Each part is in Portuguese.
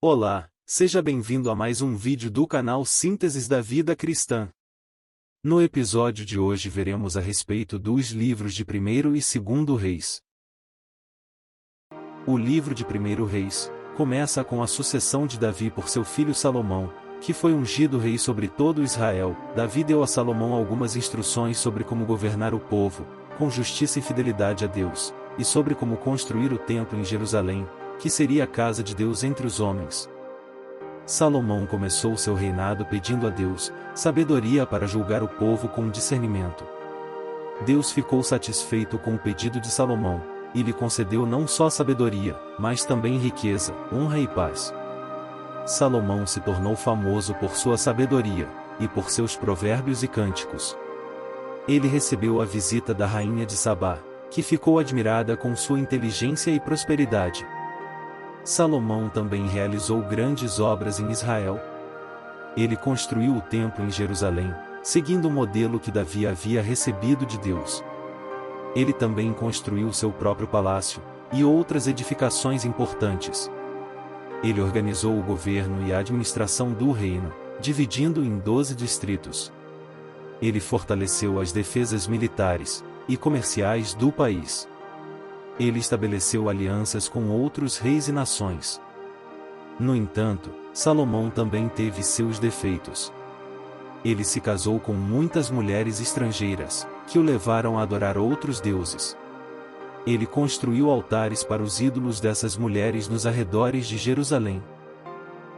Olá, seja bem-vindo a mais um vídeo do canal Sínteses da Vida Cristã. No episódio de hoje veremos a respeito dos livros de 1º e 2º Reis. O livro de 1º Reis começa com a sucessão de Davi por seu filho Salomão, que foi ungido rei sobre todo Israel. Davi deu a Salomão algumas instruções sobre como governar o povo, com justiça e fidelidade a Deus, e sobre como construir o templo em Jerusalém, que seria a casa de Deus entre os homens. Salomão começou seu reinado pedindo a Deus sabedoria para julgar o povo com discernimento. Deus ficou satisfeito com o pedido de Salomão, e lhe concedeu não só sabedoria, mas também riqueza, honra e paz. Salomão se tornou famoso por sua sabedoria, e por seus provérbios e cânticos. Ele recebeu a visita da rainha de Sabá, que ficou admirada com sua inteligência e prosperidade. Salomão também realizou grandes obras em Israel. Ele construiu o templo em Jerusalém, seguindo o modelo que Davi havia recebido de Deus. Ele também construiu seu próprio palácio, e outras edificações importantes. Ele organizou o governo e a administração do reino, dividindo em 12 distritos. Ele fortaleceu as defesas militares e comerciais do país. Ele estabeleceu alianças com outros reis e nações. No entanto, Salomão também teve seus defeitos. Ele se casou com muitas mulheres estrangeiras, que o levaram a adorar outros deuses. Ele construiu altares para os ídolos dessas mulheres nos arredores de Jerusalém.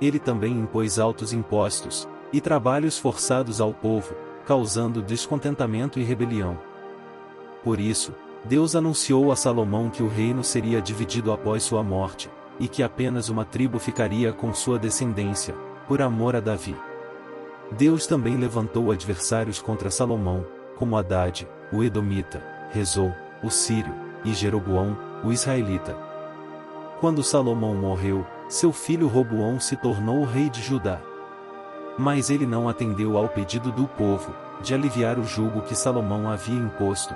Ele também impôs altos impostos e trabalhos forçados ao povo, causando descontentamento e rebelião. Por isso, Deus anunciou a Salomão que o reino seria dividido após sua morte, e que apenas uma tribo ficaria com sua descendência, por amor a Davi. Deus também levantou adversários contra Salomão, como Hadade, o Edomita, Rezon, o Sírio, e Jeroboão, o Israelita. Quando Salomão morreu, seu filho Roboão se tornou rei de Judá. Mas ele não atendeu ao pedido do povo, de aliviar o jugo que Salomão havia imposto.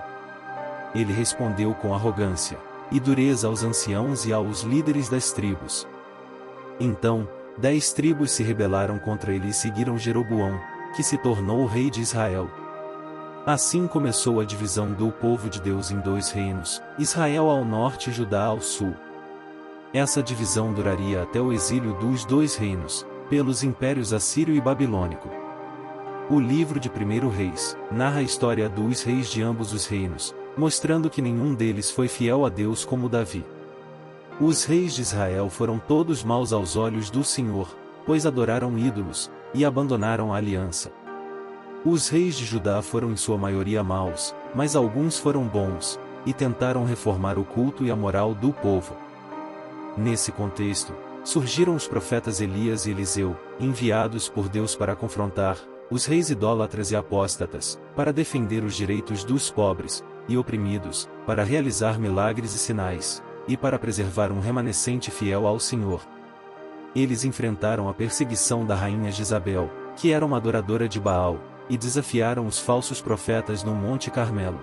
Ele respondeu com arrogância e dureza aos anciãos e aos líderes das tribos. Então, 10 tribos se rebelaram contra ele e seguiram Jeroboão, que se tornou o rei de Israel. Assim começou a divisão do povo de Deus em 2 reinos, Israel ao norte e Judá ao sul. Essa divisão duraria até o exílio dos 2 reinos, pelos impérios assírio e babilônico. O livro de 1º Reis narra a história dos reis de ambos os reinos, mostrando que nenhum deles foi fiel a Deus como Davi. Os reis de Israel foram todos maus aos olhos do Senhor, pois adoraram ídolos, e abandonaram a aliança. Os reis de Judá foram em sua maioria maus, mas alguns foram bons, e tentaram reformar o culto e a moral do povo. Nesse contexto, surgiram os profetas Elias e Eliseu, enviados por Deus para confrontar os reis idólatras e apóstatas, para defender os direitos dos pobres e oprimidos, para realizar milagres e sinais, e para preservar um remanescente fiel ao Senhor. Eles enfrentaram a perseguição da rainha Jezabel, que era uma adoradora de Baal, e desafiaram os falsos profetas no Monte Carmelo.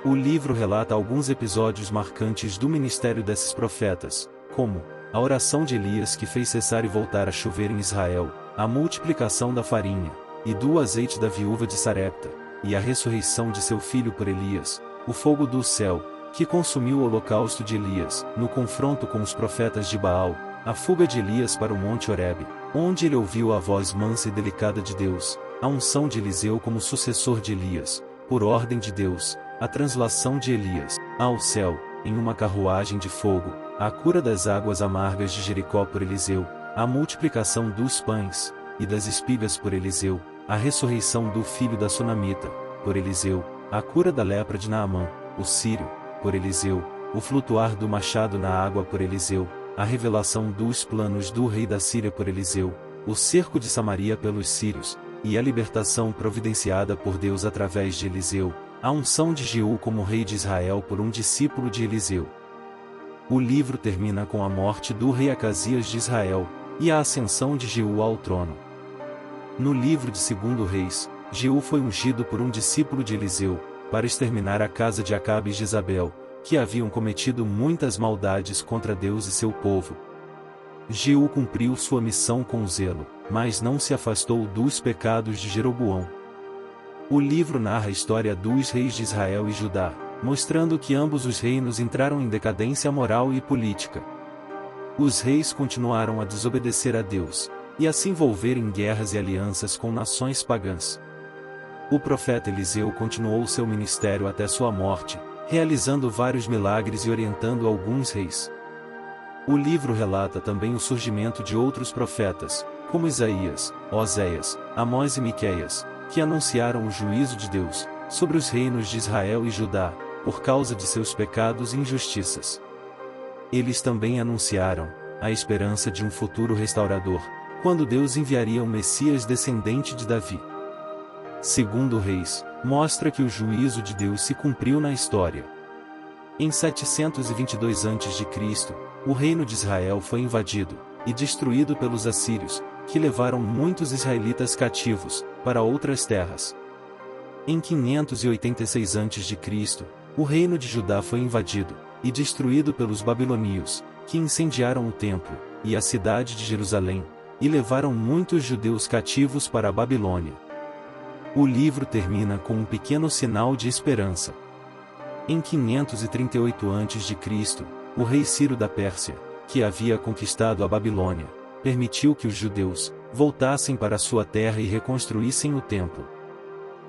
O livro relata alguns episódios marcantes do ministério desses profetas, como a oração de Elias que fez cessar e voltar a chover em Israel, a multiplicação da farinha, e do azeite da viúva de Sarepta, e a ressurreição de seu filho por Elias, o fogo do céu, que consumiu o holocausto de Elias, no confronto com os profetas de Baal, a fuga de Elias para o Monte Horebe, onde ele ouviu a voz mansa e delicada de Deus, a unção de Eliseu como sucessor de Elias, por ordem de Deus, a translação de Elias ao céu, em uma carruagem de fogo, a cura das águas amargas de Jericó por Eliseu, a multiplicação dos pães e das espigas por Eliseu, a ressurreição do filho da Sunamita, por Eliseu, a cura da lepra de Naamã, o sírio, por Eliseu, o flutuar do machado na água por Eliseu, a revelação dos planos do rei da Síria por Eliseu, o cerco de Samaria pelos sírios, e a libertação providenciada por Deus através de Eliseu, a unção de Jeú como rei de Israel por um discípulo de Eliseu. O livro termina com a morte do rei Acasias de Israel, e a ascensão de Jeú ao trono. No livro de 2º Reis, Jeú foi ungido por um discípulo de Eliseu, para exterminar a casa de Acabe e Jezabel, que haviam cometido muitas maldades contra Deus e seu povo. Jeú cumpriu sua missão com zelo, mas não se afastou dos pecados de Jeroboão. O livro narra a história dos reis de Israel e Judá, mostrando que ambos os reinos entraram em decadência moral e política. Os reis continuaram a desobedecer a Deus, e a se envolver em guerras e alianças com nações pagãs. O profeta Eliseu continuou seu ministério até sua morte, realizando vários milagres e orientando alguns reis. O livro relata também o surgimento de outros profetas, como Isaías, Oséias, Amós e Miqueias, que anunciaram o juízo de Deus sobre os reinos de Israel e Judá, por causa de seus pecados e injustiças. Eles também anunciaram a esperança de um futuro restaurador, quando Deus enviaria um Messias descendente de Davi. Segundo Reis, mostra que o juízo de Deus se cumpriu na história. Em 722 a.C., o reino de Israel foi invadido e destruído pelos assírios, que levaram muitos israelitas cativos para outras terras. Em 586 a.C., o reino de Judá foi invadido e destruído pelos babilônios, que incendiaram o templo e a cidade de Jerusalém, e levaram muitos judeus cativos para a Babilônia. O livro termina com um pequeno sinal de esperança. Em 538 a.C., o rei Ciro da Pérsia, que havia conquistado a Babilônia, permitiu que os judeus voltassem para sua terra e reconstruíssem o templo.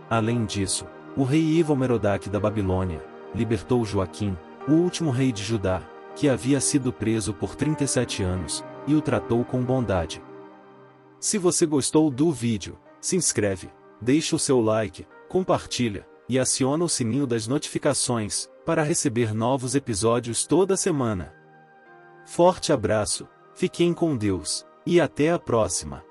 Além disso, o rei Evil-Merodach da Babilônia libertou Joaquim, o último rei de Judá, que havia sido preso por 37 anos, e o tratou com bondade. Se você gostou do vídeo, se inscreve, deixa o seu like, compartilha, e aciona o sininho das notificações, para receber novos episódios toda semana. Forte abraço, fiquem com Deus, e até a próxima!